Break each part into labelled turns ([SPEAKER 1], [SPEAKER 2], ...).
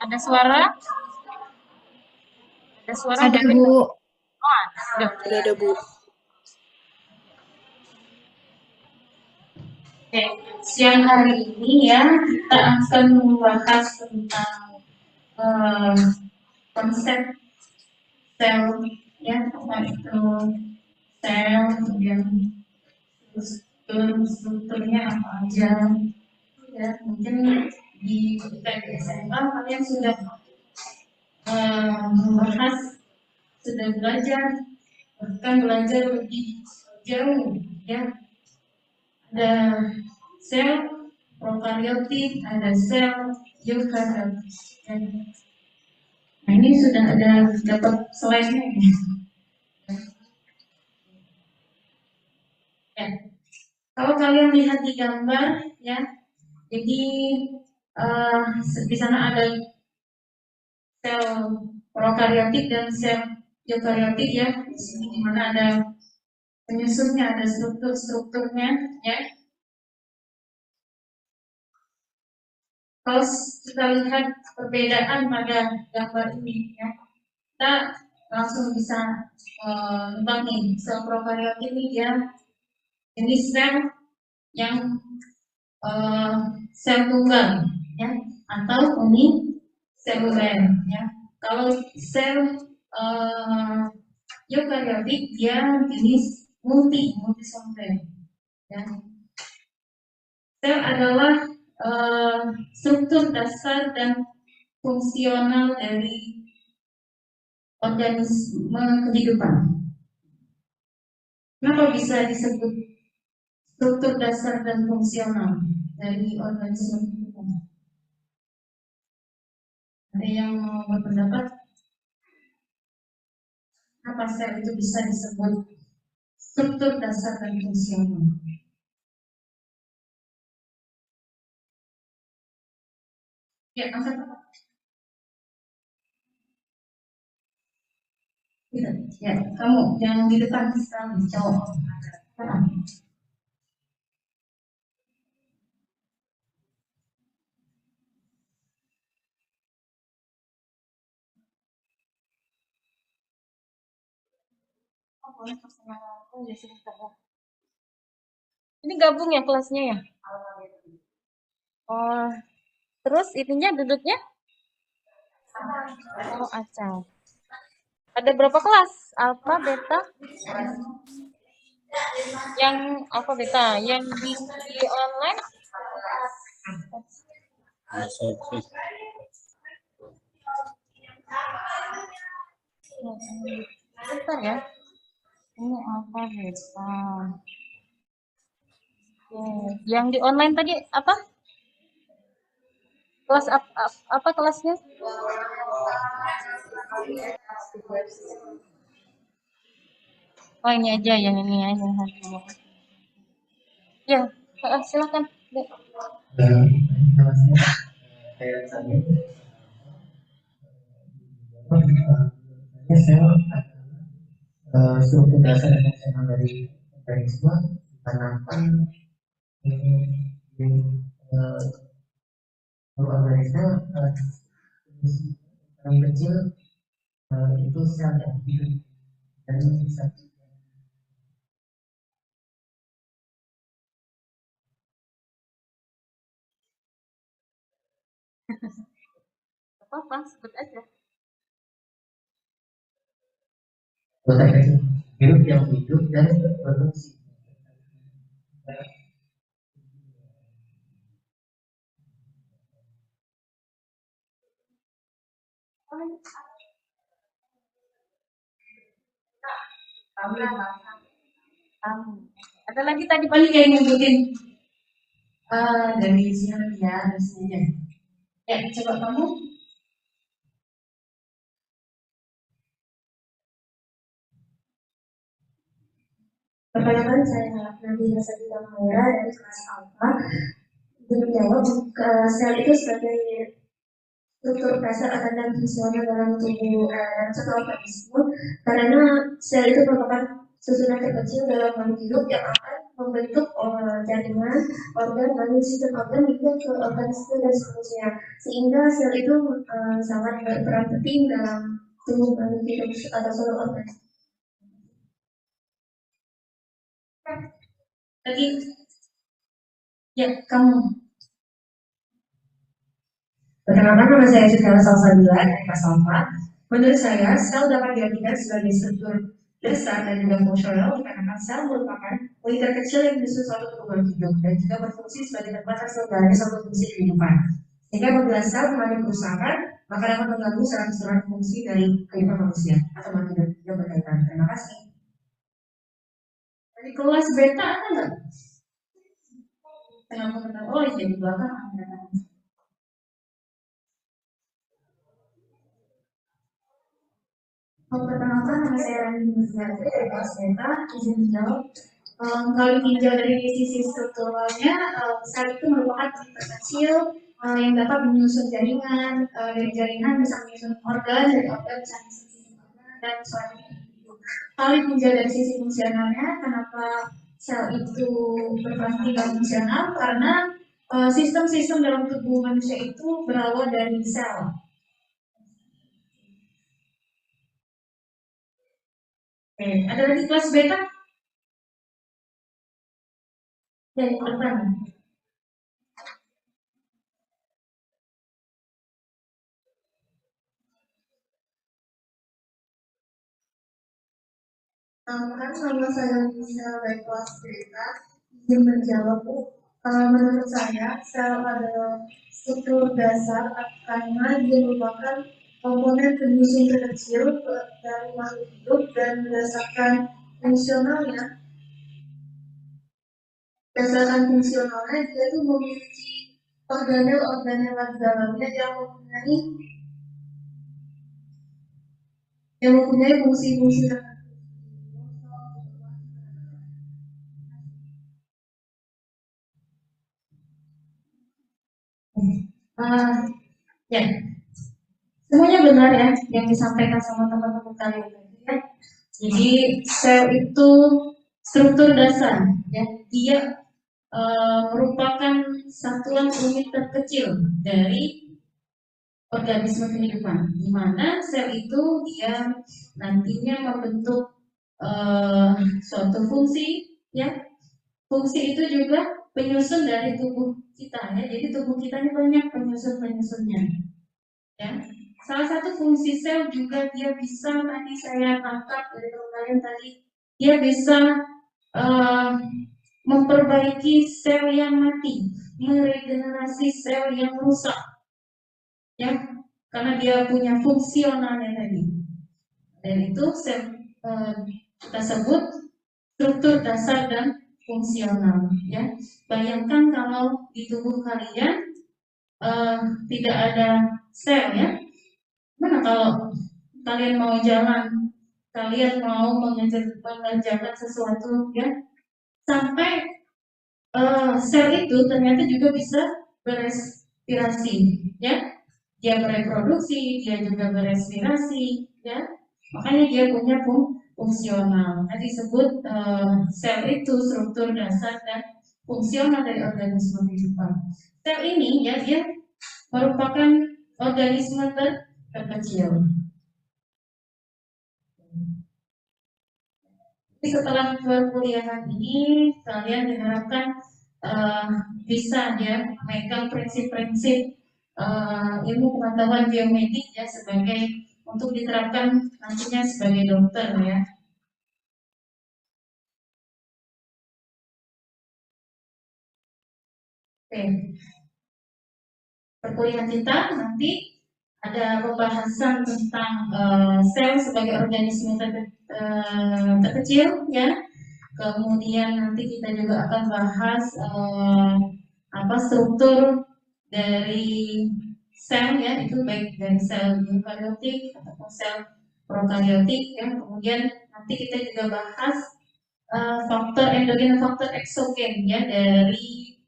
[SPEAKER 1] Ada suara? Ada suara
[SPEAKER 2] Ada,
[SPEAKER 1] nggak?
[SPEAKER 2] Bu.
[SPEAKER 1] Oh, ada.
[SPEAKER 3] Ada, Bu.
[SPEAKER 1] Oke, siang hari ini ya kita akan membahas tentang konsep sel ya, apa itu sel, kemudian strukturnya apa aja ya. Mungkin di UTB SMA kalian sudah membahas, sudah belajar, bahkan belajar lebih jauh ya. Ada sel prokaryotik, ada sel eukaryotik. Nah, ini sudah ada dapat slide-nya ya. Ya. Kalau kalian lihat di gambar ya, jadi di sana ada sel prokaryotik dan sel eukaryotik ya. Di sini di mana ada penyusunnya, ada strukturnya ya. Kalau kita lihat perbedaan pada gambar ini ya, kita langsung bisa tentang nih sel prokaryotik ini dia jenis sel yang sel tunggal ya, atau uniseluler ya. Kalau sel eukaryotik dia jenis multiseluler ya. Sel adalah struktur dasar dan fungsional dari organisme kehidupan. Kenapa bisa disebut struktur dasar dan fungsional dari organisme kehidupan? Ada yang mau berpendapat? Apa sel itu bisa disebut struktur dasar dan fungsional? Ya, angkat. Ya, kamu yang di depan sekarang jawab.
[SPEAKER 4] Ini gabung ya kelasnya ya? Oh, terus ininya duduknya? Oh, acak. Ada berapa kelas? Alfa, beta? Yang alfa, beta? Yang di online? Bentar ya. Ini alfa, beta. Yang di online tadi apa? Kelas apa kelasnya? Oh, ini aja yang ini aja. Ya, silakan.
[SPEAKER 5] Sel struktur dasar dan fungsional dari organisme ditanamkan di organisme paling kecil itu sel yang hidup dan bisa
[SPEAKER 4] Apa sebut aja.
[SPEAKER 5] hidup yang hidup dan berfungsi.
[SPEAKER 1] Ada lagi tadi paling yang nyebutin dari sini ya, dari sini. Ya, coba kamu.
[SPEAKER 6] Perkenalkan, saya Nadia Sadila Maura dari kelas Alfa. Untuk menjawab, sel itu sebagai struktur dasar dan fungsional dalam tubuh satu organisme, karena sel itu merupakan susunan terkecil dalam makhluk hidup yang akan membentuk jaringan organ lalu sistem organ itu ke organisme dan seterusnya, sehingga sel itu sangat berperan penting dalam tubuh makhluk hidup atau seluruh organ.
[SPEAKER 1] Tadi ya kamu.
[SPEAKER 2] Perkenalkan, nama saya Citra Salsabila dari kelas 4. Menurut saya, sel dapat diartikan sebagai struktur dasar dan juga fungsional dikarenakan sel merupakan unit terkecil yang menyusun suatu perkembangan hidup dan juga berfungsi sebagai tempat terselenggaranya suatu fungsi kehidupan. Sehingga apabila sel mengalami kerusakan, maka dapat mengganggu secara keseluruhan fungsi dari kehidupan manusia atau makhluk hidup yang berkaitan. Terima kasih.
[SPEAKER 1] Dari kelas beta ada nggak? Tengah-tengah. Oh iya di belakang ada.
[SPEAKER 6] Perkenalkan, nama saya Rani Musnati dari kelas beta. Izin menjawab.
[SPEAKER 1] Kalau ditinjau dari sisi strukturalnya, sel itu merupakan unit terkecil yang dapat menyusun jaringan, dari jaringan bisa menyusun organ, dari organ bisa menyusun sistem organ, dan selanjutnya. Kalau ditinjau dari sisi fungsionalnya, kenapa sel itu berperan penting dalam fungsional? Karena sistem-sistem dalam tubuh manusia itu berawal dari sel. Oke, ada lagi kelas beta? Yang pertama.
[SPEAKER 6] Nama saya Michelle dari kelas beta. Izin menjawab. Menurut saya, sel adalah struktur dasar karena dia merupakan komponen penyusun terkecil dari makhluk hidup dan berdasarkan fungsionalnya dia tuh memiliki organel di dalamnya yang mempunyai fungsi-fungsi tertentu.
[SPEAKER 1] Ya, semuanya benar ya yang disampaikan sama teman-teman kalian tadi ya. Jadi sel itu struktur dasar ya, dia merupakan satuan unit terkecil dari organisme kehidupan, di mana sel itu dia nantinya membentuk suatu fungsi ya. Fungsi itu juga penyusun dari tubuh kita ya. Jadi tubuh kita ini banyak penyusun-penyusunnya ya. Salah satu fungsi sel juga dia bisa, tadi saya tangkap dari kalian tadi, dia bisa memperbaiki sel yang mati, meregenerasi sel yang rusak ya, karena dia punya fungsionalnya tadi. Dan itu sel kita sebut struktur dasar dan fungsional ya. Bayangkan kalau di tubuh kalian tidak ada sel ya. Mana kalau kalian mau jalan, kalian mau mengerjakan sesuatu ya, sampai sel itu ternyata juga bisa berespirasi ya. Dia bereproduksi, dia juga berespirasi ya. Makanya dia punya fungsional. Tadi disebut sel itu struktur dasar dan fungsional dari organisme kehidupan. Sel ini ya dia merupakan organisme terkecil. Setelah perkuliahan ini kalian diharapkan bisa ya memegang prinsip-prinsip ilmu pengetahuan biomedik ya sebagai untuk diterapkan nantinya sebagai dokter ya. Oke. Perkuliahan kita nanti ada pembahasan tentang sel sebagai organisme terkecil ya. Kemudian nanti kita juga akan bahas apa struktur dari sel ya, itu baik dari sel eukariotik ataupun sel prokaryotik ya. Kemudian nanti kita juga bahas faktor endogen dan faktor eksogen ya, dari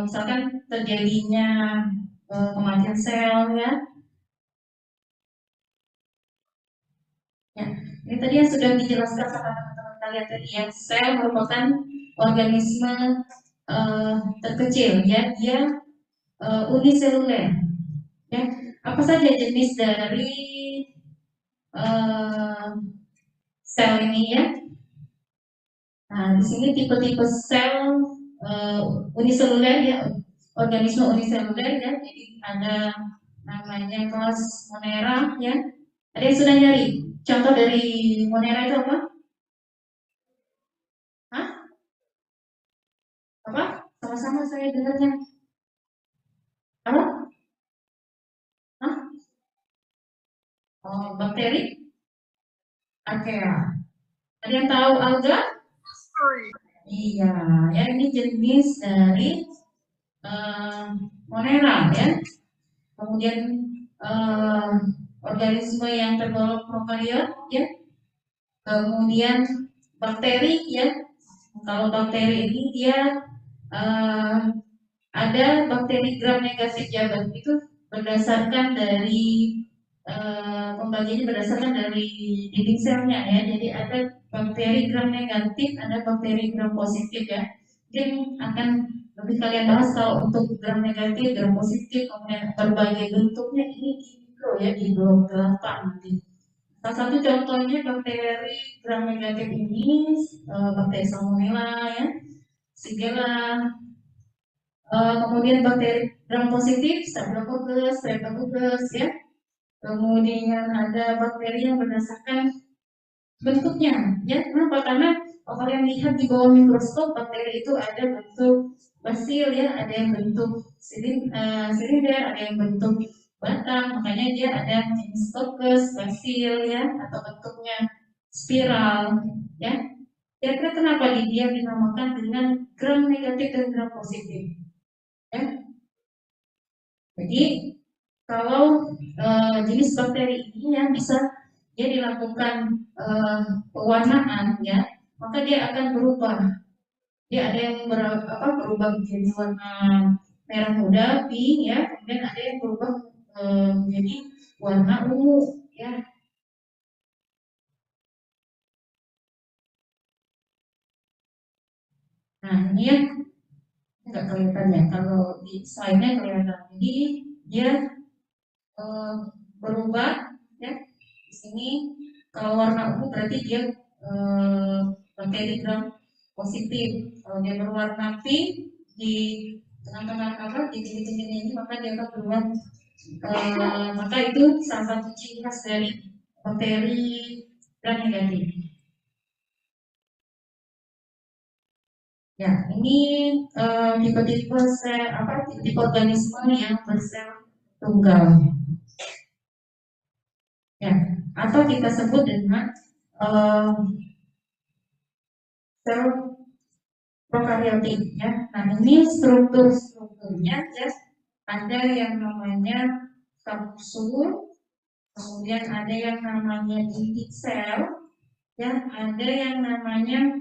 [SPEAKER 1] misalkan terjadinya kematian sel ya. Ya, ini tadi yang sudah dijelaskan sama teman-teman kalian tadi ya, sel merupakan organisme terkecil, ya, dia uniseluler. Ya, apa saja jenis dari sel ini ya? Nah, di sini tipe-tipe sel uniseluler ya, organisme uniseluler ya. Jadi ada namanya kelas Monera ya. Ada yang sudah nyari contoh dari Monera itu apa? Hah? Apa? Sama-sama saya dengarnya. Apa? Hah? Oh, bakteri? Archaea. Ada yang tahu alga? Iya, ya ini jenis dari Monera ya. Kemudian organisme yang tergolong prokariot ya. Kemudian bakteri ya. Kalau bakteri ini dia ada bakteri gram negatif ya, itu berdasarkan dari pembagiannya berdasarkan dari dinding selnya ya. Jadi ada bakteri gram negatif, ada bakteri gram positif ya. Mungkin akan lebih kalian bahas kalau untuk gram negatif, gram positif, kemudian berbagai bentuknya ini di mikro ya, di blok 8 nanti. Salah satu contohnya bakteri gram negatif ini bakteri Salmonella ya, Shigella. Kemudian bakteri gram positif, Staphylococcus, Streptococcus ya. Kemudian ada bakteri yang berdasarkan bentuknya ya. Kenapa? Karena kalau kalian lihat di bawah mikroskop, bakteri itu ada bentuk basil ya, ada yang bentuk silinder, ada yang bentuk batang, makanya dia ada jenis Coccus, basil ya, atau bentuknya spiral ya. Kira-kira kenapa dia dinamakan dengan gram negatif dan gram positif ya? Jadi kalau jenis bakteri ini yang bisa dia dilakukan pewarnaan ya, maka dia akan berubah. Dia ada yang berubah menjadi warna merah muda, pink ya, kemudian ada yang berubah menjadi warna ungu ya. Nah ini ya nggak kelihatan ya, kalau di slide-nya kelihatan. Jadi dia berubah ya. Di sini kalau warna ungu berarti dia bakteri gram positif. Kalau dia berwarna pink di tengah-tengah di titik-titik ini, maka dia akan berubah. Maka itu salah satu ciri khas dari bakteri gram negatif. Ya, ini tipe-tipe sel tipe organisme yang bersel tunggal. Ya, atau kita sebut dengan sel prokaryotik ya. Nah, ini strukturnya ya, ada yang namanya kapsul, kemudian ada yang namanya inti sel, ya, ada yang namanya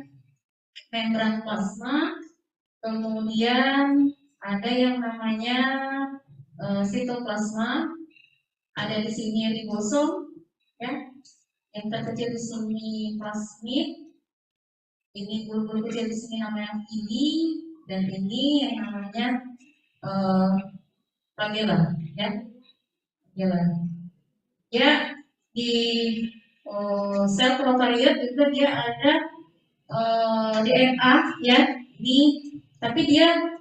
[SPEAKER 1] membran plasma, kemudian ada yang namanya sitoplasma, ada di sini ribosom, ya, yang terkecil di sini plasmid, ini bulu-bulu kecil di sini namanya ini, dan ini yang namanya flagella, ya, flagella. Ya, di sel prokariot juga dia ada DNA, ya, ini, tapi dia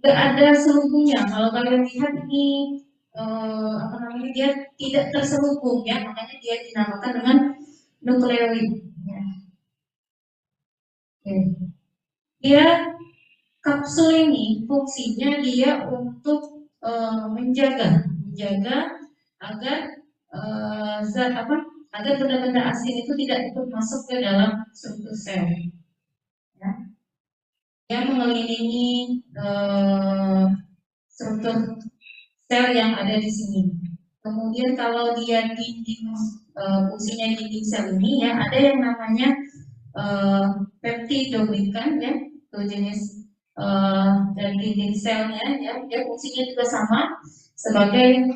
[SPEAKER 1] nggak ada selubungnya. Kalau kalian lihat ini dia tidak terselubung ya, makanya dia dinamakan dengan nukleoid. Ya. Oke. Dia kapsul ini fungsinya dia untuk menjaga agar zat agar benda-benda asing itu tidak ikut masuk ke dalam struktur sel. Ya. Dia mengelilingi struktur sel yang ada di sini. Kemudian kalau dia dinding fungsinya dinding sel ini ya, ada yang namanya peptidoglikan ya, itu jenis dan dinding selnya ya, dia fungsinya juga sama sebagai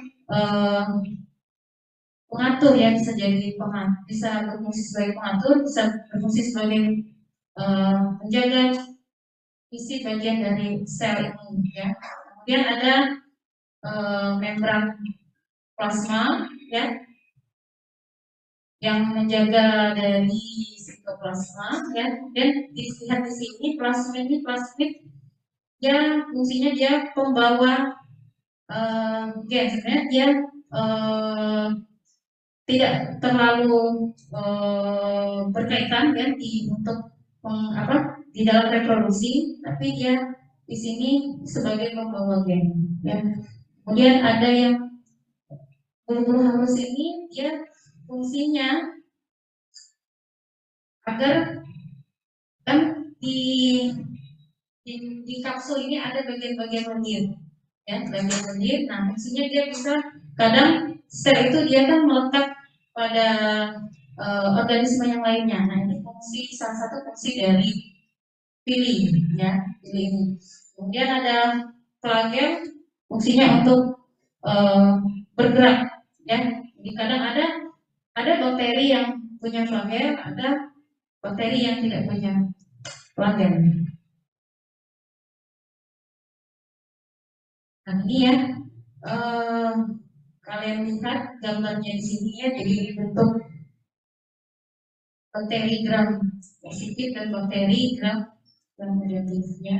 [SPEAKER 1] pengatur ya, bisa jadi bisa berfungsi sebagai pengatur, bisa berfungsi sebagai menjaga isi bagian dari sel ini ya. Kemudian ada membran plasma ya yang menjaga dari sitoplasma ya. Dan dilihat di sini plasmid dia fungsinya dia pembawa gen, sebenarnya dia tidak terlalu berkaitan ya untuk di dalam reproduksi, tapi dia di sini sebagai pembawa gen ya. Kemudian ada yang bulu-bulu halus ini dia fungsinya agar kan di kapsul ini ada bagian-bagian lendir ya, bagian lendir. Nah fungsinya dia bisa kadang sel itu dia kan melekat pada organisme yang lainnya. Nah ini salah satu fungsi dari pili ya, pili ini. Kemudian ada flagel, fungsinya untuk bergerak ya. Jadi kadang ada bakteri yang punya flagel, ada bakteri yang tidak punya flagel. Nah ini ya, kalian lihat gambarnya di sini ya, jadi bentuk bakteri gram positif dan bakteri gram negatifnya.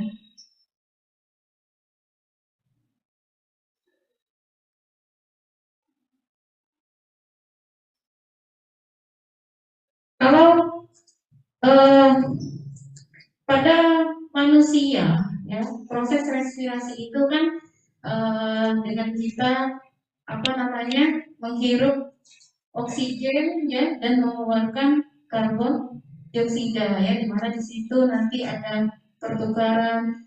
[SPEAKER 1] Kalau pada manusia ya, proses respirasi itu kan dengan kita menghirup oksigen ya dan mengeluarkan karbon dioksida ya, dimana di situ nanti ada pertukaran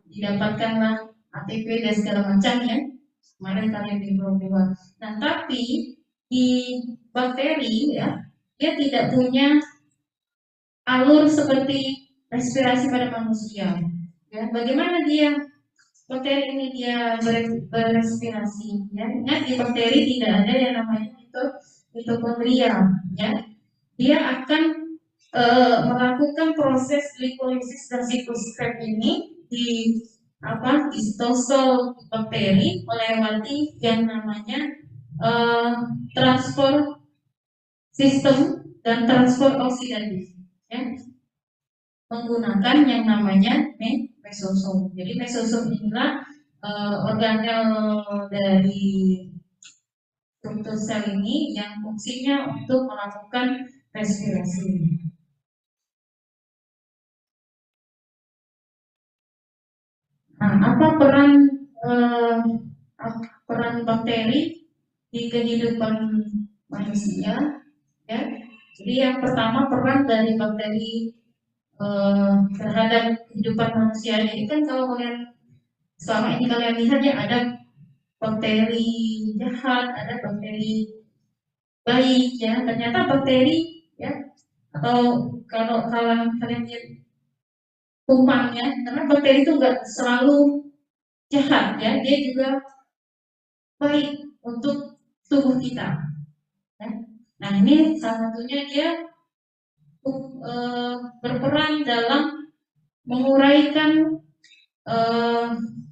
[SPEAKER 1] didapatkanlah ATP dan segala macam ya, kemarin kalian di luar. Nah tapi di bakteri ya, dia tidak punya alur seperti respirasi pada manusia ya. Bagaimana bakteri ini dia berrespirasi ya. Ingat di bakteri tidak ada yang namanya mitokondria ya. Dia akan melakukan proses glikolisis dan siklus Krebs ini di sitosol bakteri melewati yang namanya transport sistem dan transport oksidatif ya, menggunakan yang namanya mesosom. Jadi mesosom inilah organel dari struktur sel ini yang fungsinya untuk melakukan respirasi. Nah, apa peran bakteri di kehidupan manusia? Ya, jadi yang pertama peran dari bakteri terhadap kehidupan manusia ini kan, kalau kalian selama ini kalian lihat ya, ada bakteri jahat, ada bakteri baik ya. Ternyata bakteri ya, atau kalau kalian lihat tumpangnya, karena bakteri itu nggak selalu jahat ya, dia juga baik untuk tubuh kita ya. Nah ini salah satunya dia berperan dalam menguraikan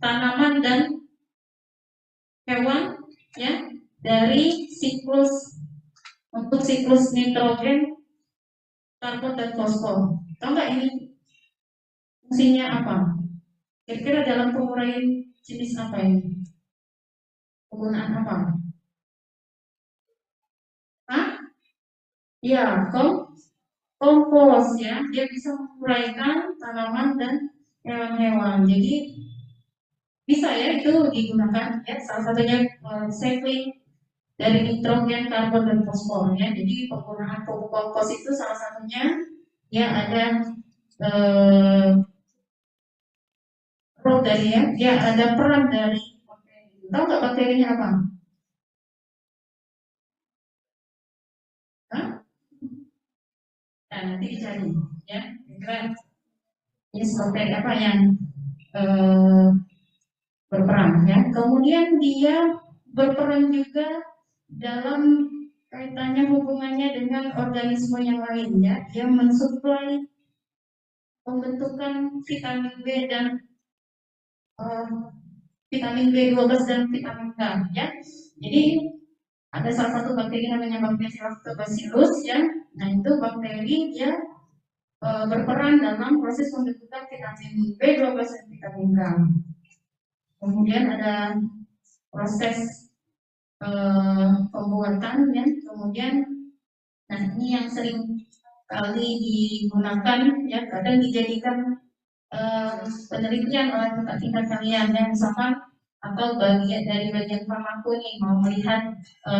[SPEAKER 1] tanaman dan hewan ya dari siklus nitrogen, karbon dan fosfor. Tahu nggak ini fungsinya apa? Kira-kira dalam penguraian jenis apa ini? Penggunaan apa? Hah? Ya, kompos ya. Dia bisa menguraikan tanaman dan hewan-hewan. Jadi bisa ya itu digunakan ya, salah satunya recycling dari nitrogen, karbon dan fosfor ya. Jadi penggunaan pupuk kompos itu salah satunya ya, ada dari ya, dia ada peran dari bakteri. Tahu nggak bakterinya apa? Hah? Nah, nanti dicari ya. Kira jenis bakteri apa yang berperan ya. Kemudian dia berperan juga dalam kaitannya hubungannya dengan organisme yang lainnya, dia mensuplai pembentukan vitamin B dan eh, vitamin B12 dan vitamin K ya. Jadi ada salah satu bakteri namanya bakteri Lactobacillus ya. Nah itu bakteri dia berperan dalam proses pembentukan vitamin B12 dan vitamin K. Kemudian ada proses pembuatan ya. Kemudian nah ini yang sering kali digunakan ya, kadang dijadikan penelitian oleh kakak tingkat kalian ya, misalkan atau bagian farmako nih mau melihat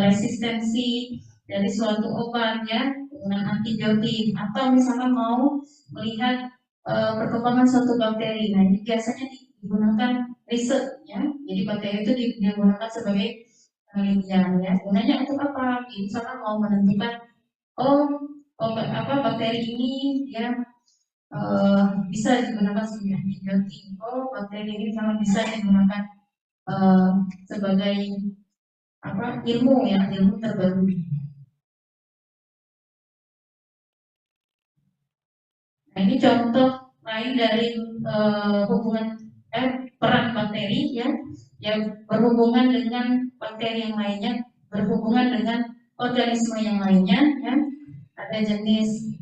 [SPEAKER 1] resistensi dari suatu obat ya dengan antibiotik, atau misalkan mau melihat perkembangan suatu bakteri. Nah ini biasanya digunakan riset ya, jadi bakteri itu digunakan sebagai penelitian ya. Gunanya untuk apa? Misalkan mau menentukan obat apa bakteri ini ya bisa digunakan sebagai antibiotik. Bakteri ini sangat bisa digunakan sebagai apa ilmu ya, ilmu terbaru. Nah ini contoh lain dari hubungan peran bakteri ya, yang berhubungan dengan bakteri yang lainnya, berhubungan dengan organisme yang lainnya ya. Ada jenis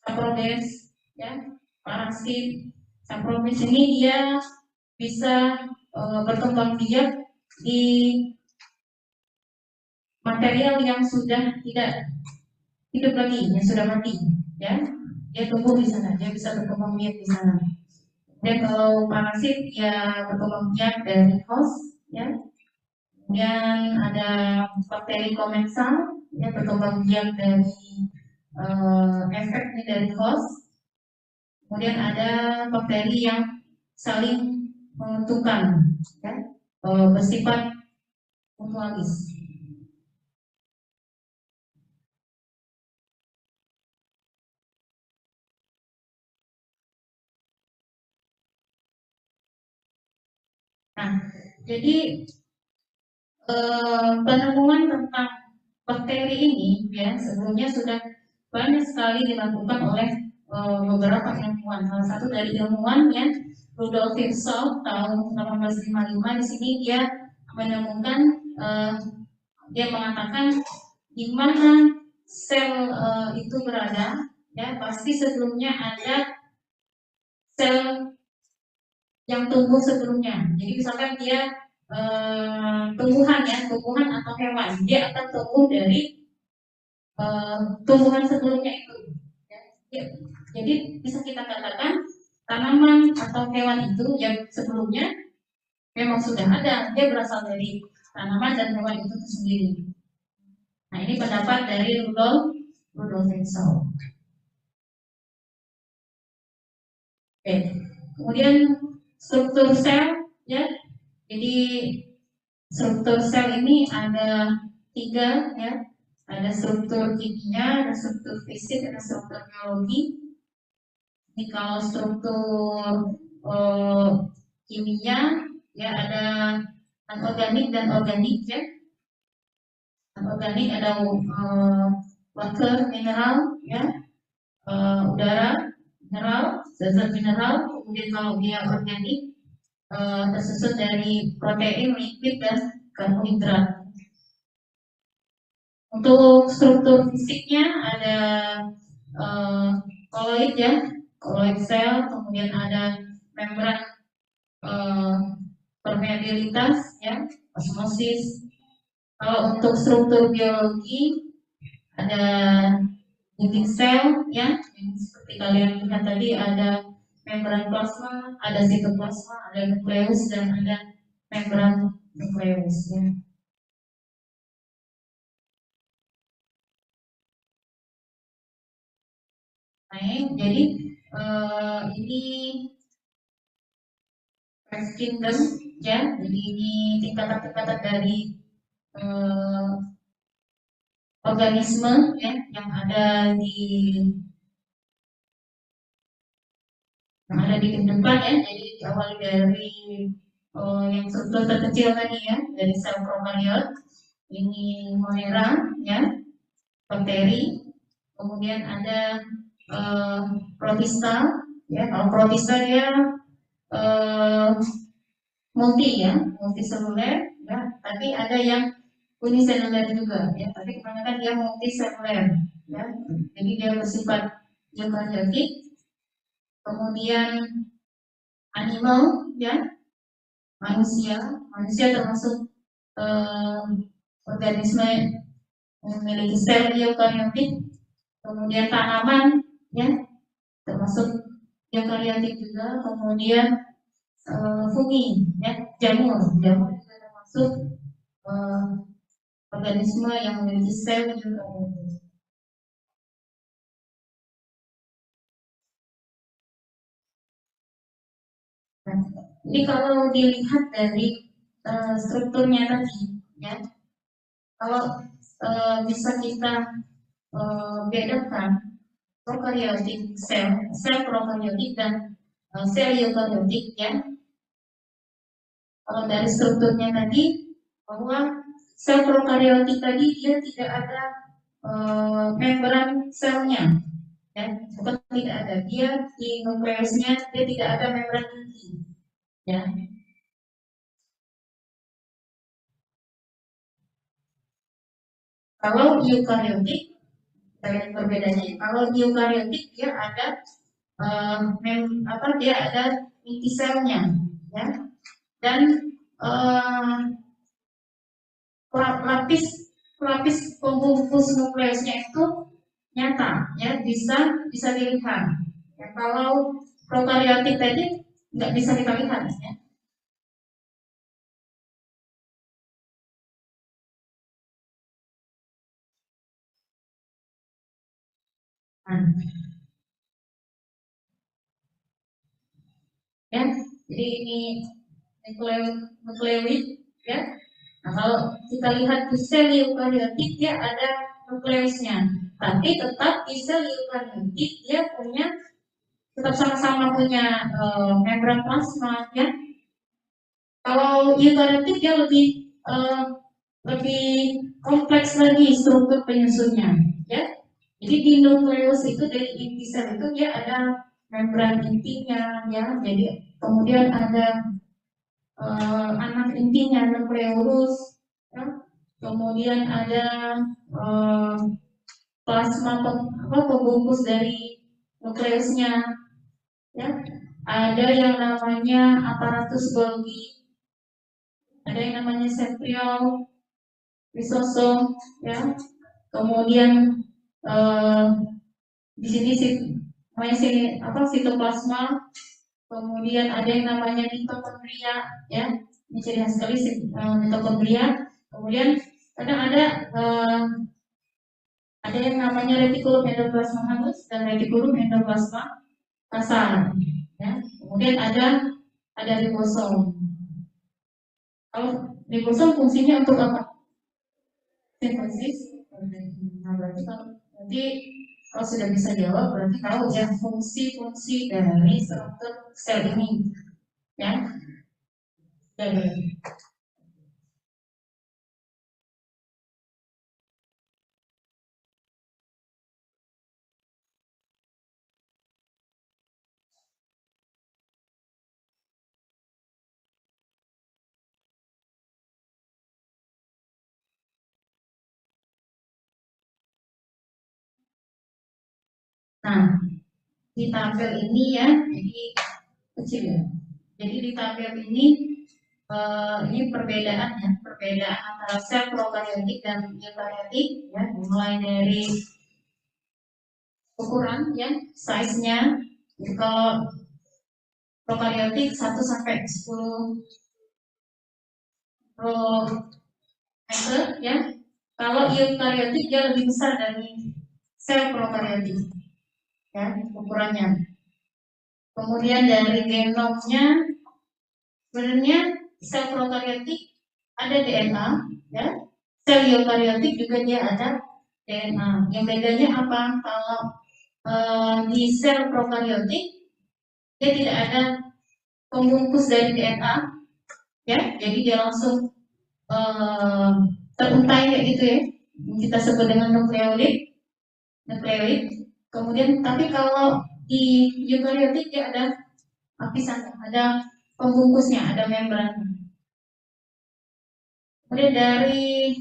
[SPEAKER 1] Saprobes ya, parasit. Saprobes ini dia bisa berkembang biak di material yang sudah tidak hidup lagi, yang sudah mati ya. Dia tumbuh di sana, dia bisa berkembang biak di sana. Dan kalau parasit dia berkembang biak dari host ya. Kemudian ada bakteri komensal ya, berkembang biak dari efek dari host. Kemudian ada bakteri yang saling menguntungkan ya, bersifat mutualis. Nah, jadi penemuan tentang bakteri ini ya sebelumnya sudah banyak sekali dilakukan oleh beberapa ilmuwan. Salah satu dari ilmuwan ya Rudolf Virchow tahun 1855, di sini dia menemukan dia mengatakan di mana sel itu berada ya pasti sebelumnya ada sel yang tumbuh sebelumnya. Jadi misalkan dia tumbuhan ya, tumbuhan atau hewan, dia akan tumbuh dari tumbuhan sebelumnya itu. Ya. Jadi bisa kita katakan tanaman atau hewan itu yang sebelumnya memang sudah ada, dia berasal dari tanaman dan hewan itu sendiri. Nah ini pendapat dari Rudolf Virchow. Oke, kemudian struktur sel ya. Jadi struktur sel ini ada 3 ya. Ada struktur kimia, ada struktur fisik, ada struktur biologi. Ini kalau struktur kimia ya ada anorganik dan organik ya. Anorganik ada water mineral ya, udara mineral, zat mineral. Kemudian kalau dia organik tersusun dari protein, lipid dan karbohidrat. Untuk struktur fisiknya ada koloid ya, koloid sel, kemudian ada membran permeabilitas ya, osmosis. Kalau untuk struktur biologi ada dinding sel ya, yang seperti kalian lihat tadi ada membran plasma, ada sitoplasma, ada nukleus dan ada membran nukleus ya. Jadi ini First Kingdom ya, jadi ini tingkatan-tingkatan dari organisme ya yang ada di kehidupan ya. Jadi diawali dari yang struktur terkecil tadi ya, dari sel prokariot. ini monera, ya, bakteri. Kemudian ada protista, ya. Kalau protista dia multiseluler, ya. Tapi ada yang uniseluler juga, ya. Tapi kebanyakan dia multiseluler, ya. Jadi dia bersifat eukariotik. Kemudian animal, ya, manusia termasuk organisme yang memiliki sel eukariotik. Kemudian tanaman, ya, termasuk eukariotik juga. Kemudian fungi, ya, jamur juga termasuk organisme yang memiliki sel eukariotik. Nah, jadi kalau dilihat dari strukturnya tadi, ya, kalau bisa kita bedakan prokaryotik sel prokaryotik dan sel eukaryotik, ya. Kalau dari strukturnya tadi, bahwa sel prokaryotik tadi dia tidak ada membran selnya, ya, bukan tidak ada, dia di nukleusnya dia tidak ada membran inti, ya. Kalau eukaryotik, kita lihat perbedaannya. Kalau eukaryotik dia ada dia ada inti selnya, ya, dan lapis pembungkus nukleusnya itu nyata, ya, bisa dilihat. Ya, kalau prokaryotik tadi nggak bisa kita lihat, ya. Nah, ya, jadi ini nukleoid, ya. Nah, kalau kita lihat di sel eukariotik dia ada nukleusnya, tapi tetap di sel eukariotik dia punya tetap sama-sama punya membran plasma, ya. Kalau eukariotik dia lebih kompleks lagi struktur penyusunnya, ya. Jadi di nukleus itu dari inti sel itu dia ada membran intinya, ya. Jadi kemudian ada anak intinya nukleolus, ya. Kemudian ada plasma pembungkus dari nukleusnya, ya. Ada yang namanya aparatus Golgi, ada yang namanya centriole, lisosom, ya. Kemudian di sini namanya sitoplasma. Kemudian ada yang namanya mitokondria, ya. Ini ciri khas sekali mitokondria. Kemudian kadang ada yang namanya retikulum endoplasma halus dan retikulum endoplasma kasar, ya. Kemudian ada ribosom. Kalau ribosom fungsinya untuk apa? Sintesis. Nah, berarti kalau sudah bisa jawab, berarti tahu ya fungsi-fungsi dari struktur sel ini, ya. Dari Nah, di tabel ini, ya, jadi kecil, ya. Jadi di tabel ini perbedaan, ya, perbedaan antara sel prokaryotik dan eukaryotik, ya, mulai dari ukuran, ya, size-nya. Jadi kalau prokaryotik 1 sampai 10 mikrometer, ya. Kalau eukaryotik dia lebih besar dari sel prokaryotik, ya, ukurannya. Kemudian dari genomnya, sebenarnya sel prokaryotik ada DNA, ya. Sel eukaryotik juga dia ada DNA. Yang bedanya apa? Kalau di sel prokaryotik dia tidak ada pembungkus dari DNA, ya. Jadi dia langsung teruntai kayak gitu ya, kita sebut dengan nukleoid. Kemudian tapi kalau di eukariotik dia ada lapisan, ada pembungkusnya, ada membran. Kemudian dari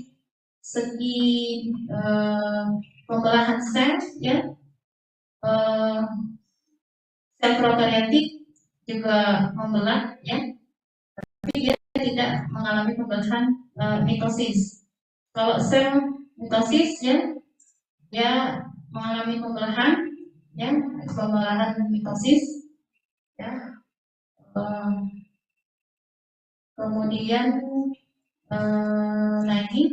[SPEAKER 1] segi pembelahan sel ya, sel prokariotik juga membelah ya, tapi dia tidak mengalami pembelahan mitosis. Kalau sel mitosis ya, dia mengalami pembelahan ya, pembelahan mitosis ya. Kemudian lagi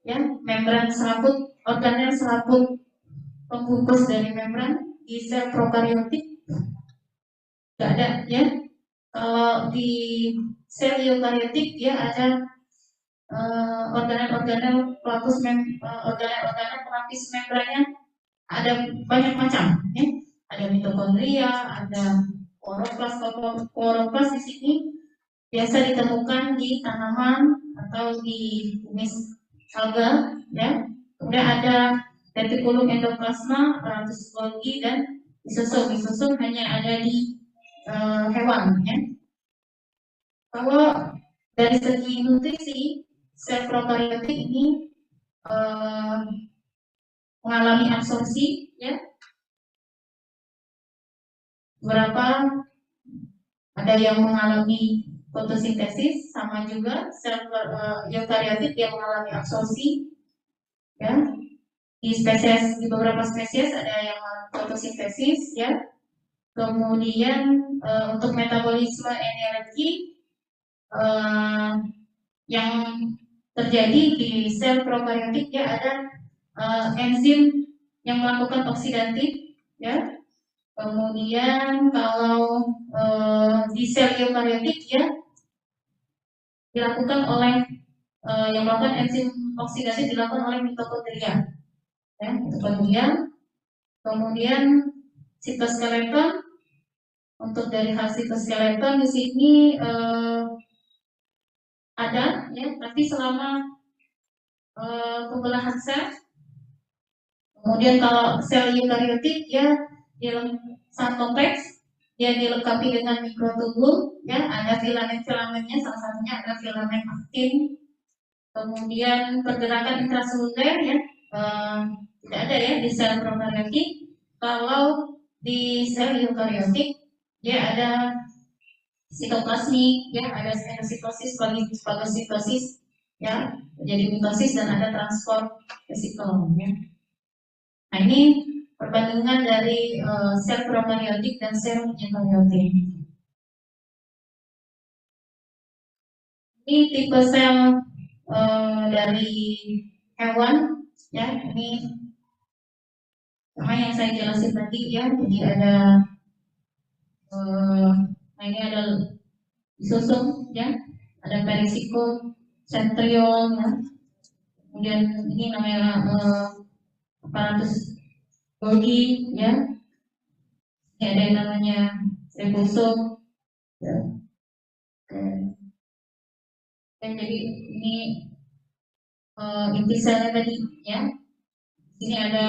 [SPEAKER 1] ya, membran serabut, organel serabut pembungkus dari membran di sel prokariotik nggak ada ya. Kalau di sel eukariotik dia ada organel-organel organel pelapis membrannya ada banyak macam ya. Ada mitokondria, ada kloroplas. Kloroplas di sini biasa ditemukan di tanaman atau di kumis alga ya. Kemudian ada retikulum endoplasma, aparatus Golgi, dan lisosom. Lisosom hanya ada di hewan ya. Kalau dari segi nutrisi, sel prokariotik ini mengalami absorpsi ya. Beberapa ada yang mengalami fotosintesis, sama juga sel eukariotik yang mengalami absorpsi ya. Di beberapa spesies ada yang fotosintesis ya. Kemudian untuk metabolisme energi yang terjadi di sel prokariotik ya, ada enzim yang melakukan oksidatif ya. Kemudian kalau di sel eukariotik ya dilakukan oleh yang melakukan enzim oksidatif dilakukan oleh mitokondria ya, mitokondria. Kemudian sitoskeleton, untuk dari hal sitoskeleton di sini ada ya, tapi selama pembelahan sel. Kemudian kalau sel eukariotik ya dia sangat kompleks, dia dilengkapi dengan mikrotubul ya, ada filamen-filamennya, salah satunya ada filamen aktin. Kemudian pergerakan intraseluler ya tidak ada ya di sel prokariotik. Kalau di sel eukariotik dia ada sitoplasmik ya, ada endositosis, fagositosis ya, jadi mitosis, dan ada transport vesikel ya. Nah, ini perbandingan dari sel prokariotik dan sel eukariotik. Ini tipe sel dari hewan ya, ini sama yang saya jelasin tadi ya. Jadi ada nah ini ada lisosum ya, ada perisikul, centriole ya. Kemudian ini namanya aparatus Golgi ya. Ini ada yang namanya ribosom ya. Dan jadi ini inti selnya tadi ya. Sini ada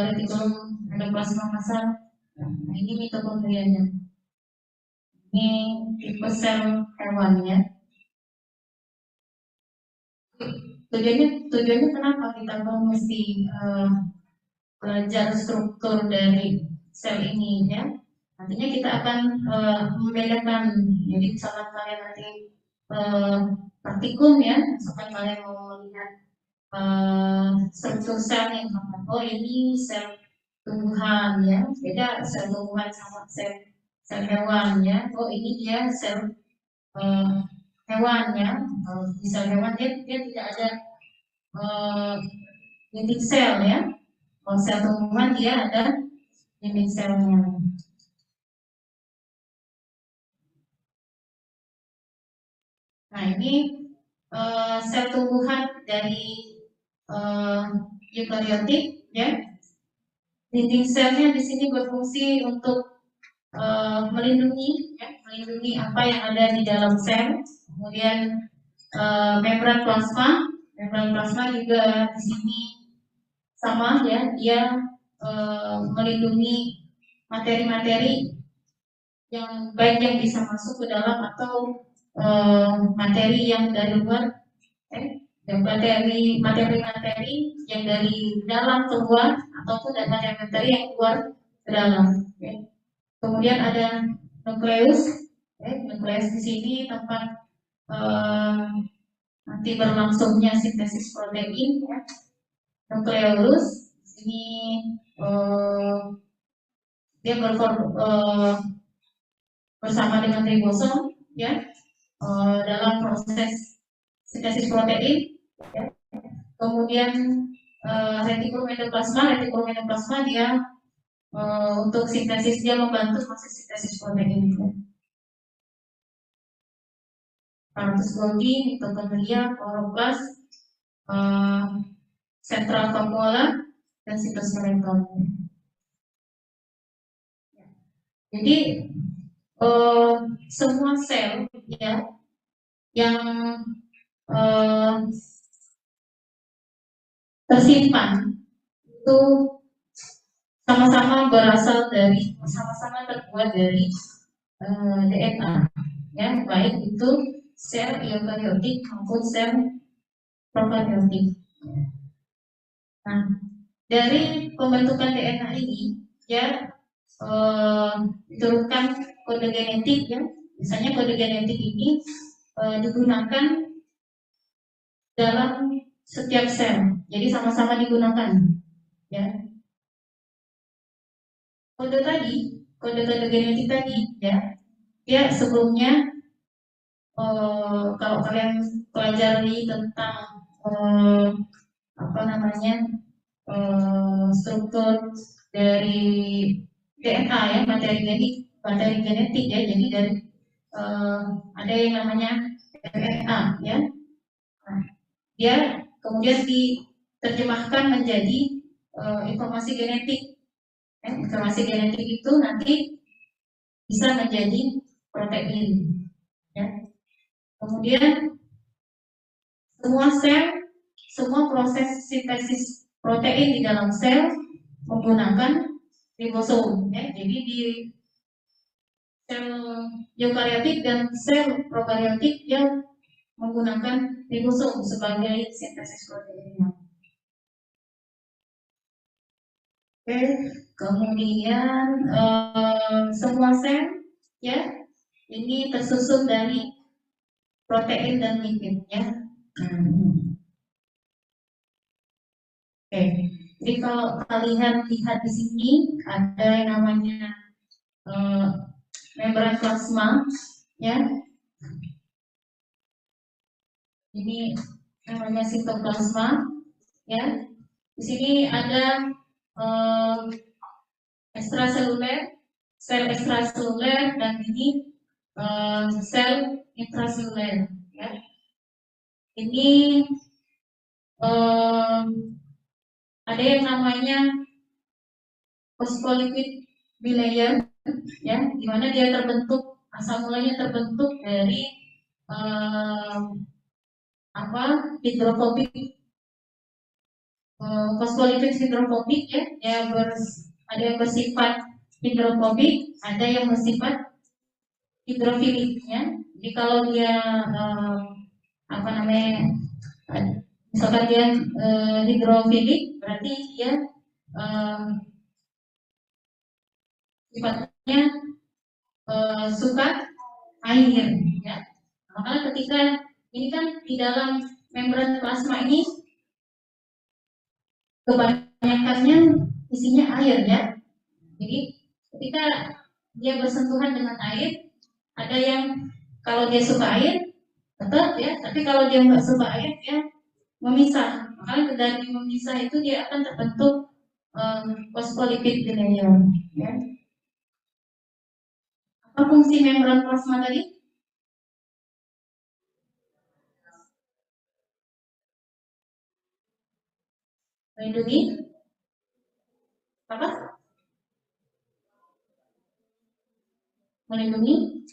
[SPEAKER 1] retikulum endoplasma masal. Nah, ini mitokondrianya. Ini tipe sel hewan ya. Tujuannya kenapa kita mesti belajar struktur dari sel ini ya. Nantinya kita akan membedakan. Jadi misalkan kalian nanti praktikum ya, misalkan kalian mau melihat struktur selnya, oh ini sel tumbuhan ya, beda sel tumbuhan sama sel hewan ya. Oh ini dia sel hewan ya. Di sel hewan dia tidak ada dinding sel ya. Kalau sel tumbuhan dia ada dinding selnya. Nah ini sel tumbuhan dari eukariotik ya. Dinding selnya di sini berfungsi untuk melindungi apa yang ada di dalam sel. Kemudian membran plasma Membran plasma juga di sini sama ya, dia melindungi materi-materi yang baik yang bisa masuk ke dalam atau materi yang dari luar, yang materi-materi yang dari dalam keluar ataupun dari materi-materi yang keluar ke dalam. Kemudian ada nukleus, nukleus di sini tempat nanti berlangsungnya sintesis protein. Nukleus ini dia bersama dengan ribosom ya dalam proses sintesis protein. Ya. Kemudian retikulum endoplasma dia untuk sintesis, dia membantu proses sintesis protein itu. Aparatus Golgi, mitokondria, kloroplas, sentral vakuola, dan sitoskeleton. Jadi semua sel ya yang tersimpan itu sama-sama terbuat dari DNA ya, baik itu sel eukariotik maupun sel prokariotik. Nah, dari pembentukan DNA ini ya diturunkan kode genetik ya. Misalnya kode genetik ini digunakan dalam setiap sel. Jadi sama-sama digunakan ya. Kode genetik tadi ya. Dia sebelumnya kalau kalian pelajari tentang struktur dari DNA ya, materi genetik ya. Jadi dari ada yang namanya RNA ya. Nah, dia kemudian diterjemahkan menjadi informasi genetik. Informasi genetik itu nanti bisa menjadi protein. Ya. Kemudian semua proses sintesis protein di dalam sel menggunakan ribosom. Ya. Jadi di sel eukariotik dan sel prokariotik yang menggunakan ribosom sebagai sintesis proteinnya. Oke, kemudian semua sel ya ini tersusun dari protein dan lipid ya. Oke, jadi kalau kalian lihat di sini ada yang namanya membran plasma ya. Ini namanya sitoplasma ya. Di sini ada sel ekstraseluler dan ini sel intraseluler ya. Ini ada yang namanya phospholipid bilayer ya, di mana dia terbentuk, asal mulanya terbentuk dari hidrofobik, fosfolipid hidrofobik ya, ada yang bersifat hidrofobik, ada yang bersifat hidrofilik ya. Jadi kalau dia misalkan dia hidrofilik, berarti dia sifatnya suka air ya. Makanya ketika ini kan di dalam membran plasma ini kebanyakannya isinya air ya. Jadi ketika dia bersentuhan dengan air, ada yang kalau dia suka air tetap ya, tapi kalau dia nggak suka air dia memisah. Makanya dari memisah itu dia akan terbentuk phospholipid bilayer ya. Apa fungsi membran plasma tadi? Melindungi apa? Melindungi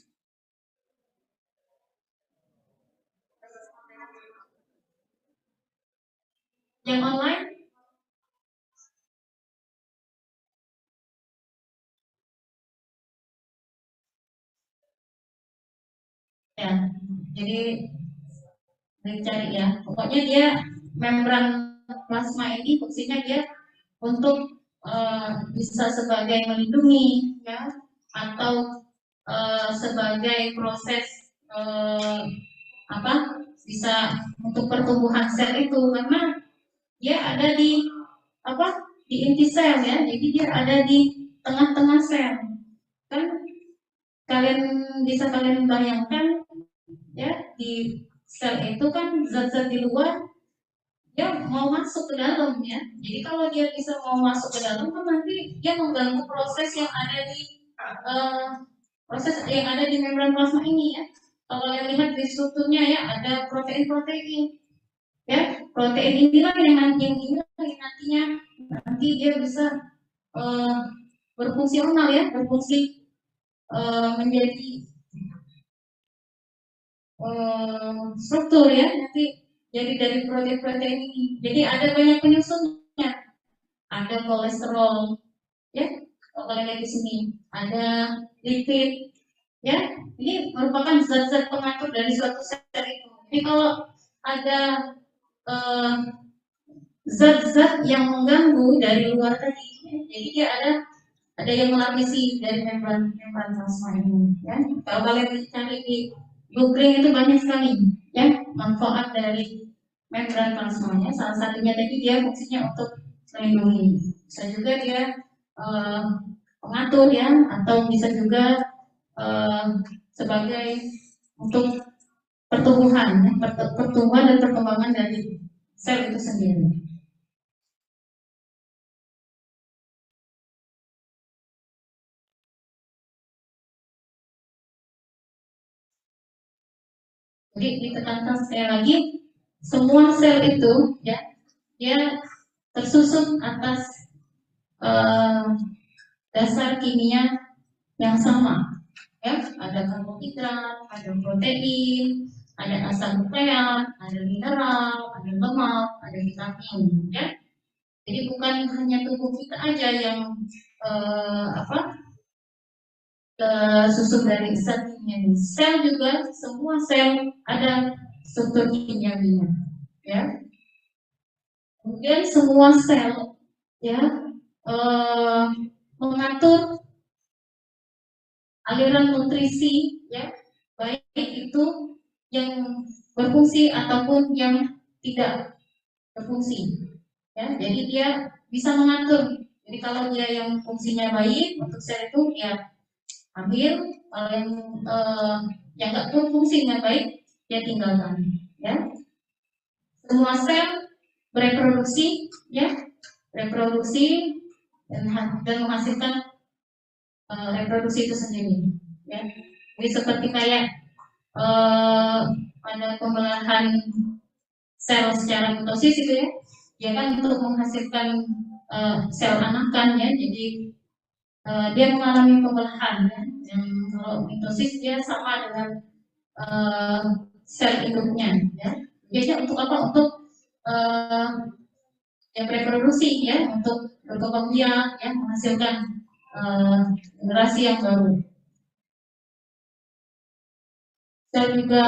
[SPEAKER 1] ya. Jadi dicari ya. Pokoknya dia membran plasma ini fungsinya dia untuk bisa sebagai melindungi ya, atau sebagai proses apa, bisa untuk pertumbuhan sel itu, karena dia ada di apa, di inti sel ya, jadi dia ada di tengah-tengah sel kan. Kalian bayangkan ya, di sel itu kan zat-zat di luar dia mau masuk ke dalam ya. Jadi kalau dia bisa mau masuk ke dalam kan nanti dia mengganggu proses yang ada di membran plasma ini ya. Kalau kalian lihat di strukturnya ya, ada protein-protein ya. Protein inilah yang nantinya nanti dia bisa berfungsional ya, berfungsi menjadi struktur ya, nanti jadi dari protein-protein ini. Jadi ada banyak penyusunnya, ada kolesterol ya, kalau kalian lihat di sini ada lipid ya, ini merupakan zat-zat pengatur dari suatu sel itu. Jadi kalau ada zat-zat yang mengganggu dari luar tadi, jadi dia ada yang melapisi dari membran plasma ini ya. Kalau kalian cari di Googling itu banyak sekali ya manfaat dari membran plasmanya. Salah satunya tadi dia fungsinya untuk melindungi, bisa juga dia pengatur ya, atau bisa juga sebagai untuk pertumbuhan ya, pertumbuhan dan perkembangan dari sel itu sendiri. Jadi ditekankan sekali lagi, semua sel itu ya, dia tersusun atas dasar kimia yang sama ya. Ada karbohidrat, ada protein, ada asam nukleat, ada mineral, ada lemak, ada vitamin ya. Jadi bukan hanya tubuh kita aja yang susun dari zat kimia. Sel juga, semua sel ada struktur kimiawinya ya. Kemudian semua sel ya mengatur aliran nutrisi ya, baik itu yang berfungsi ataupun yang tidak berfungsi ya. Jadi dia bisa mengatur. Jadi kalau dia yang fungsinya baik untuk sel itu ya ambil, kalau yang nggak berfungsinya baik dia tinggalkan ya. Semua sel bereproduksi ya, reproduksi dan menghasilkan reproduksi itu sendiri ya. Jadi seperti kayak pada pembelahan sel secara mitosis itu ya, dia kan untuk menghasilkan sel anakan ya. Jadi dia mengalami pembelahan ya. Yang kalau mitosis dia sama dengan sel induknya ya. Biasanya untuk apa? Untuk yang reproduksi ya, untuk berkembang biak ya, menghasilkan generasi yang baru. Sel juga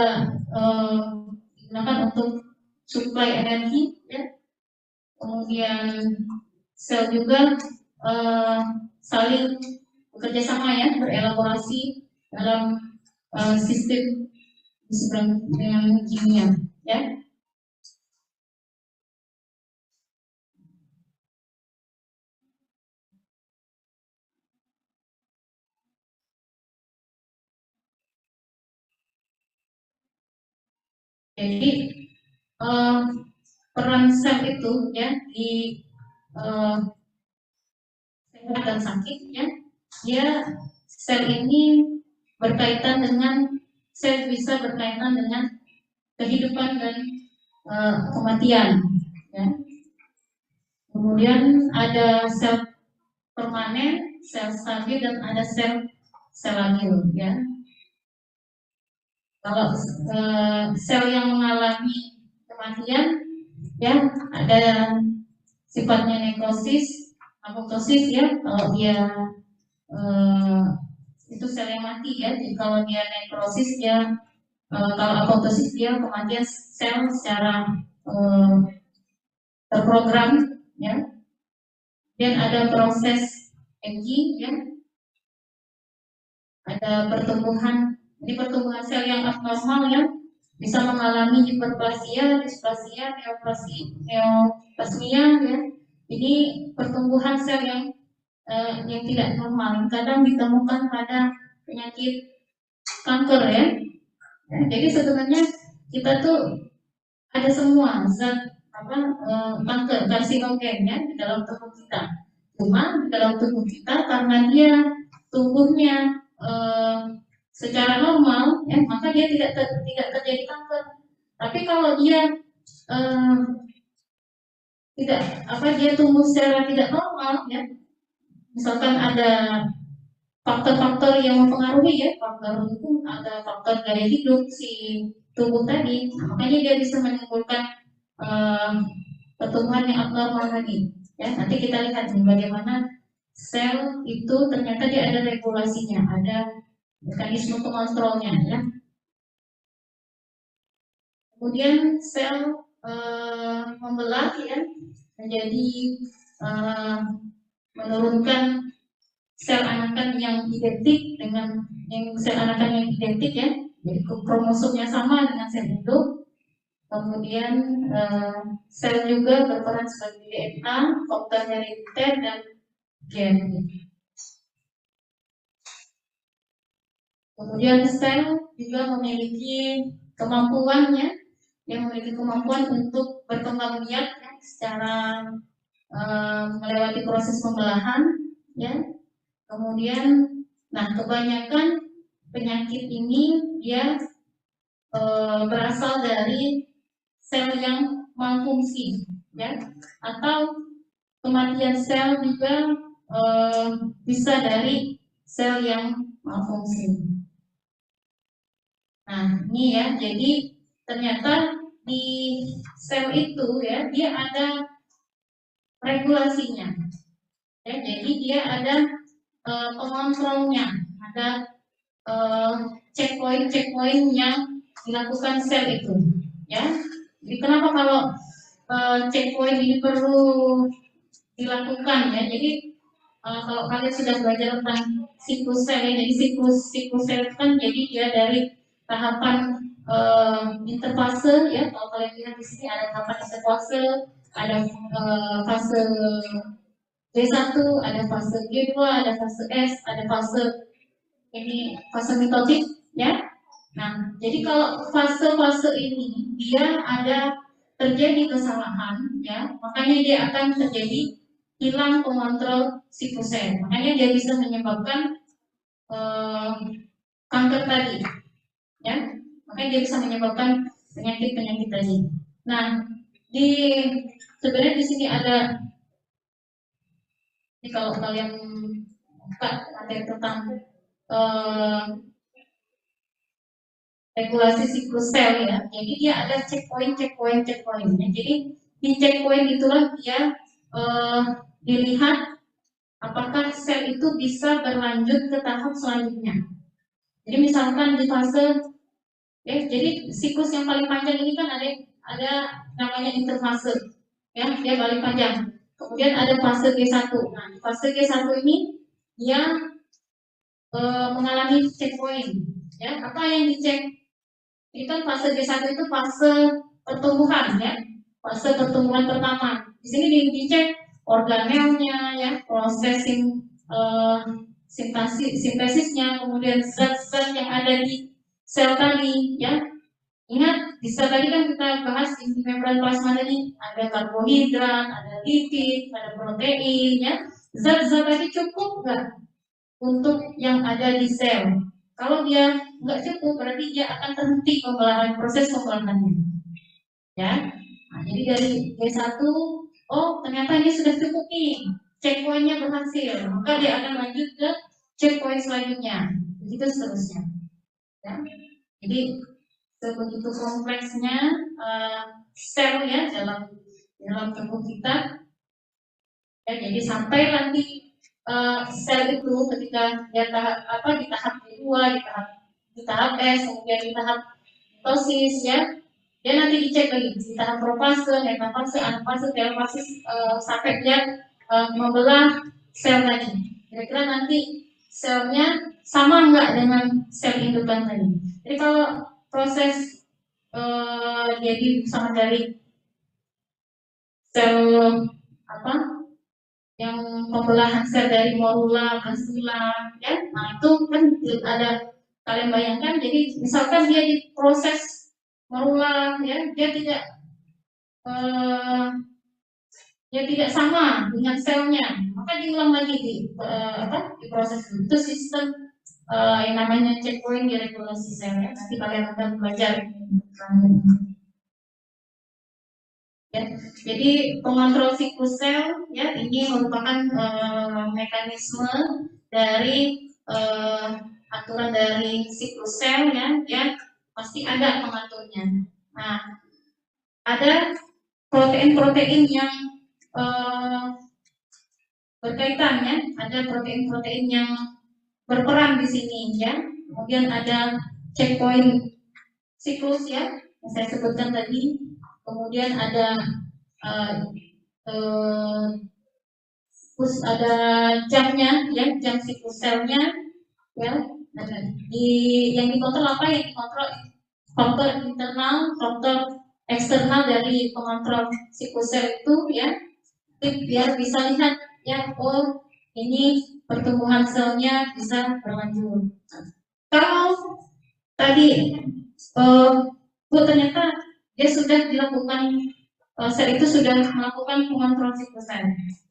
[SPEAKER 1] digunakan untuk suplai energi ya. Kemudian sel juga saling bekerja sama ya, berelaborasi dalam sistem dengan kimia ya. Jadi peran sel itu ya di sehat dan sakit ya, dia sel ini berkaitan dengan, sel bisa berkaitan dengan kehidupan dan kematian ya. Kemudian ada sel permanen, sel stabil, dan ada sel labil ya. Kalau sel yang mengalami kematian ya, ada sifatnya nekrosis, apoptosis ya. Kalau dia itu sel yang mati ya. Jadi kalau dia nekrosis dia kalau apoptosis dia kematian sel secara terprogram, ya. Dan ada proses aging, ya. Ada pertumbuhan, ini pertumbuhan sel yang abnormal, ya, bisa mengalami hiperplasia, displasia, neoplasmia, ya. Ini pertumbuhan sel yang tidak normal, kadang ditemukan pada penyakit kanker, ya. Jadi sebenarnya kita tuh ada semua zat kanker karsinogen, ya, di dalam tubuh kita. Cuma di dalam tubuh kita karena dia tumbuhnya secara normal, ya, maka dia tidak terjadi kanker. Tapi kalau dia dia tumbuh secara tidak normal, ya, misalkan ada faktor-faktor yang mempengaruhi, ya, faktor itu ada faktor gaya hidup si tubuh tadi, makanya dia bisa menimbulkan pertumbuhan yang abnormal tadi, ya. Nanti kita lihat nih bagaimana sel itu ternyata dia ada regulasinya, ada mekanisme pengontrolnya, ya. Kemudian sel membelah, ya, menjadi menurunkan sel anakan yang identik dengan sel anakan yang identik, ya, jadi kromosomnya sama dengan sel induk. Kemudian sel juga berperan sebagai DNA, faktor herediter dan gen. Kemudian sel juga memiliki kemampuannya, yang memiliki kemampuan untuk berkembang biak, ya, secara melewati proses pembelahan, ya. Kemudian, nah, kebanyakan penyakit ini dia berasal dari sel yang malfungsi, ya, atau kematian sel juga bisa dari sel yang malfungsi. Nah, ini, ya, jadi ternyata di sel itu, ya, dia ada regulasinya, ya, jadi dia ada pengontrolnya, ada checkpoint yang dilakukan sel itu, ya. Jadi kenapa kalau checkpoint ini perlu dilakukan, ya? Jadi kalau kalian sudah belajar tentang siklus sel, ya, jadi siklus sel kan jadi dia dari tahapan interfase, ya. Kalau kalian lihat di sini ada tahapan interfase, ada fase D1, ada fase G2, ada fase S, ada fase mitotik, ya. Nah, jadi kalau fase-fase ini dia ada terjadi kesalahan, ya, makanya dia akan terjadi hilang pengontrol siklus sel. Makanya dia bisa menyebabkan kanker tadi, ya. Makanya dia bisa menyebabkan penyakit tadi. Nah, sebenarnya di sini ada, ini kalau kalian buka materi tentang regulasi siklus sel, ya. Jadi dia ada checkpoint. Jadi di checkpoint itulah dia dilihat apakah sel itu bisa berlanjut ke tahap selanjutnya. Jadi misalkan di fase, ya, jadi siklus yang paling panjang ini kan ada namanya interfase, ya, dia paling panjang. Kemudian ada fase G1. Nah, di fase G1 ini dia mengalami checkpoint, ya. Apa yang dicek? Itu fase G1 itu fase pertumbuhan, ya, fase pertumbuhan pertama. Di sini dicek organelnya, ya, prosesing sintesisnya, kemudian zat-zat yang ada di sel tadi, ya. Ingat, di sel tadi kan kita bahas inti membran plasma tadi, ada karbohidrat, ada lipid, ada protein, ya. Zat-zat tadi cukup nggak untuk yang ada di sel? Kalau dia nggak cukup, berarti dia akan terhenti proses pembelahannya, ya. Nah, jadi dari G1, oh ternyata ini sudah cukup nih, checkpointnya berhasil, maka dia akan lanjut ke checkpoint selanjutnya, begitu seterusnya, ya. Jadi sebegitu kompleksnya sel, ya, dalam tubuh kita, ya. Jadi sampai nanti sel itu ketika dia di tahap kedua, di tahap S, kemudian di tahap mitosis ya. Dia nanti dicek lagi di tahap profase, metafase, anafase, telofase sampai dia membelah sel tadi. Kira-kira nanti selnya sama enggak dengan sel indukan tadi. Jadi kalau proses jadi sama dari sel apa yang pembelahan sel dari morula, gastrula, ya, nah itu kan ada kalian bayangkan. Jadi misalkan dia diproses morula, ya, dia tidak sama dengan selnya, maka diulang lagi di proses itu sistem yang namanya checkpoint di regulasi sel ya. Nanti kalian akan belajar. Ya, jadi pengontrol siklus sel ya ini merupakan mekanisme dari aturan dari siklus sel ya pasti ada pengaturnya. Nah, ada protein-protein yang berkaitan ya, ada protein-protein yang berperan di sini ya. Kemudian ada checkpoint siklus ya yang saya sebutkan tadi. Kemudian ada ada jamnya ya, jam siklus selnya ya. Yang dikontrol apa? Yang dikontrol faktor internal, faktor eksternal dari pengontrol siklus sel itu ya. Biar bisa lihat ya, oh ini pertumbuhan selnya bisa berlanjut. Kalau tadi Bu ternyata dia sudah dilakukan sel itu sudah melakukan pengontrol siklus sel.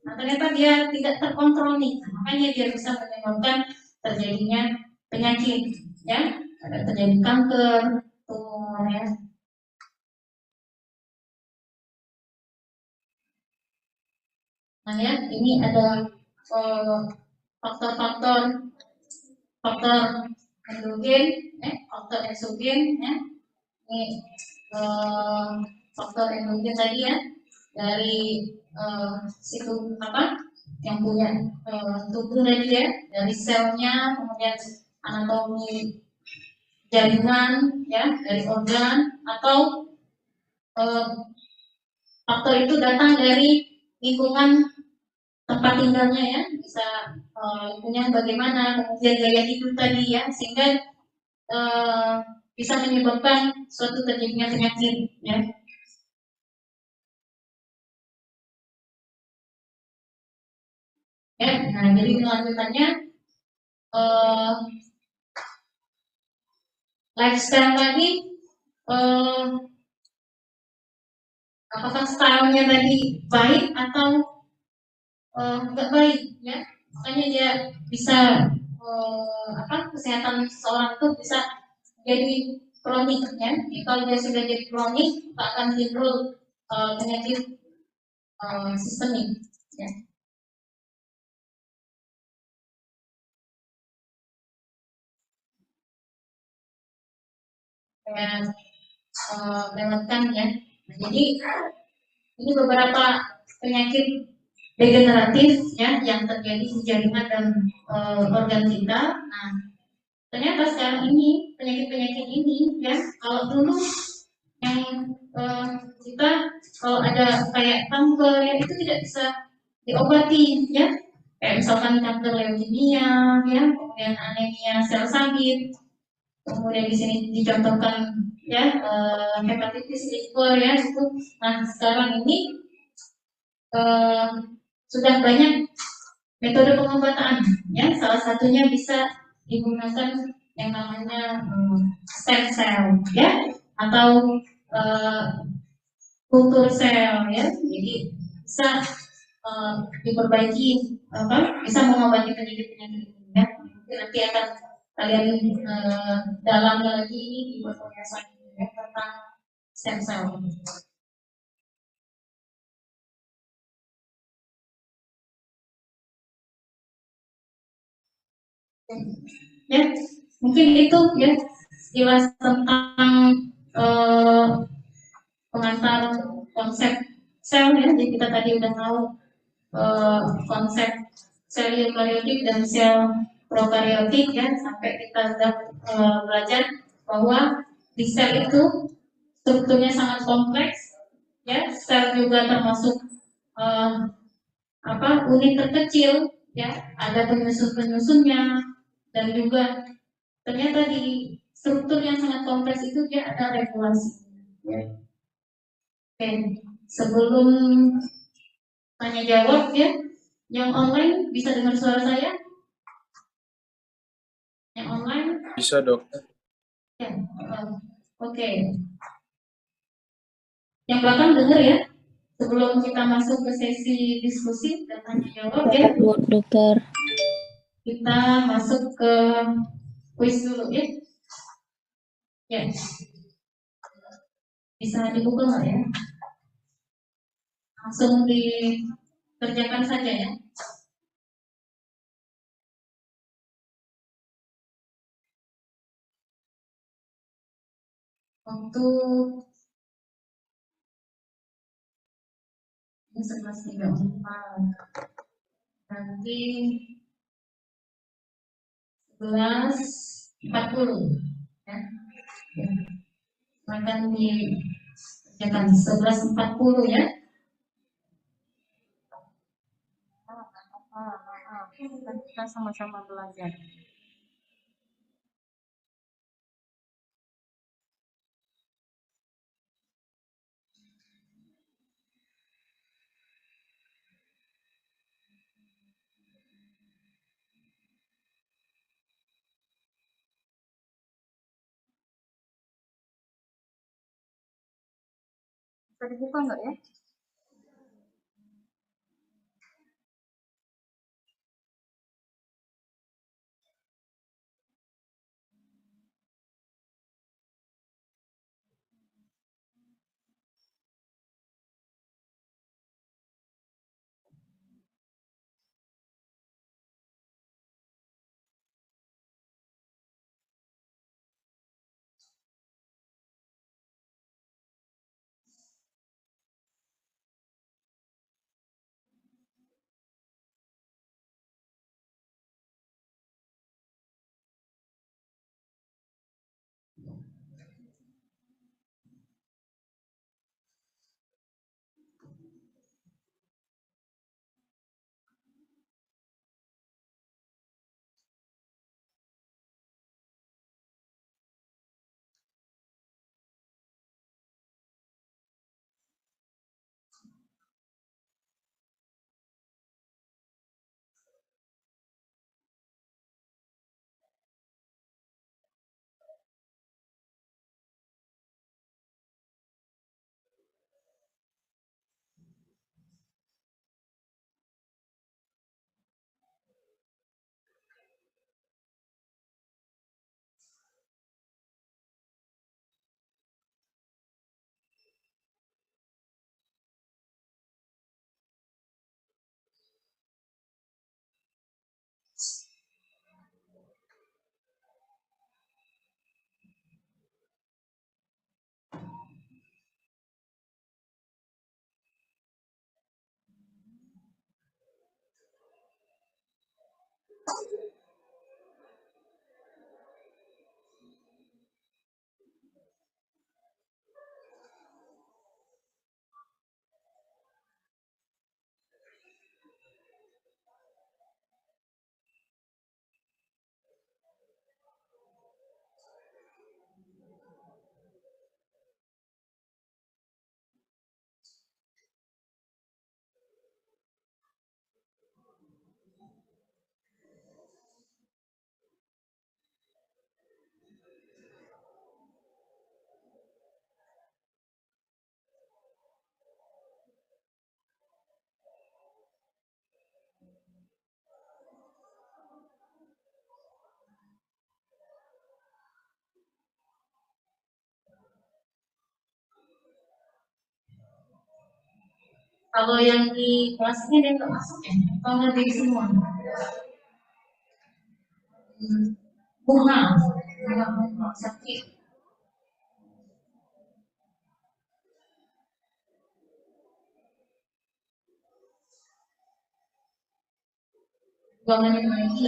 [SPEAKER 1] Nah ternyata dia tidak terkontrol nih, makanya dia bisa menyebabkan terjadinya penyakit, ya, ada terjadi kanker, tumor, ya. Nah ya, ini ada faktor-faktor endogen, faktor eksogen, ya. Ini faktor endogen tadi ya dari situ yang punya tubuh tadi ya, dari selnya, kemudian anatomi jaringan ya, dari organ, atau faktor itu datang dari lingkungan tempat tinggalnya ya, bisa lingkungan bagaimana, kemudian gaya hidup tadi ya, sehingga bisa menyebabkan suatu terjadinya penyakit ya. Ya, nah jadi lanjutannya lifestyle tadi, apakah stylenya tadi baik atau nggak baik ya, makanya dia bisa kesehatan seseorang itu bisa jadi kronik ya. Kalau dia sudah jadi kronik akan timbul penyakit sistemik ya. Dengan lewatkan ya. Jadi ini beberapa penyakit degeneratif ya yang terjadi di jaringan dan organ kita. Nah, ternyata sekarang ini penyakit-penyakit ini ya, kalau dulu yang kita kalau ada kayak kanker ya itu tidak bisa diobati ya, kayak misalkan kanker leukemia ya, kemudian anemia sel sabit, kemudian di sini dicontohkan ya hepatitis liver ya itu. Nah sekarang ini sudah banyak metode pengobatan ya, salah satunya bisa digunakan yang namanya stem cell ya, atau kultur sel ya. Jadi bisa diperbaiki bisa mengobati penyakit-penyakit ya. Nanti akan kalian dalam lagi di pembahasan ya, tentang stem cell. Ya, mungkin itu ya sekilas tentang pengantar konsep sel ya. Jadi kita tadi udah tahu konsep sel eukariotik dan sel prokariotik ya, sampai kita sudah belajar bahwa di sel itu strukturnya sangat kompleks, ya. Sel juga termasuk eh, unit terkecil, ya. Ada penyusun-penyusunnya, dan juga ternyata di struktur yang sangat kompleks itu dia ada regulasi. Ya. Oke, sebelum tanya jawab, ya, yang online bisa dengar suara saya? Yang online?
[SPEAKER 3] Bisa, dokter.
[SPEAKER 1] Ya, oke. Yang belakang dengar ya? Sebelum kita masuk ke sesi diskusi dan tanya jawab, ya,
[SPEAKER 4] Dokter.
[SPEAKER 1] kita masuk ke kuis dulu, ya. Ya, bisa dibuka nggak ya? Langsung dikerjakan saja, ya. Untuk ini 11.34, nanti 11.40, ya. Akan dikerjakan 11.40, ya.
[SPEAKER 4] Kita sama-sama belajar. Bisa dibuka nggak ya?
[SPEAKER 1] Kalau yang di kelas ini dia nggak masuk, ya? Atau nggak di semua? Bunga, sakit. Ruangan yang lagi.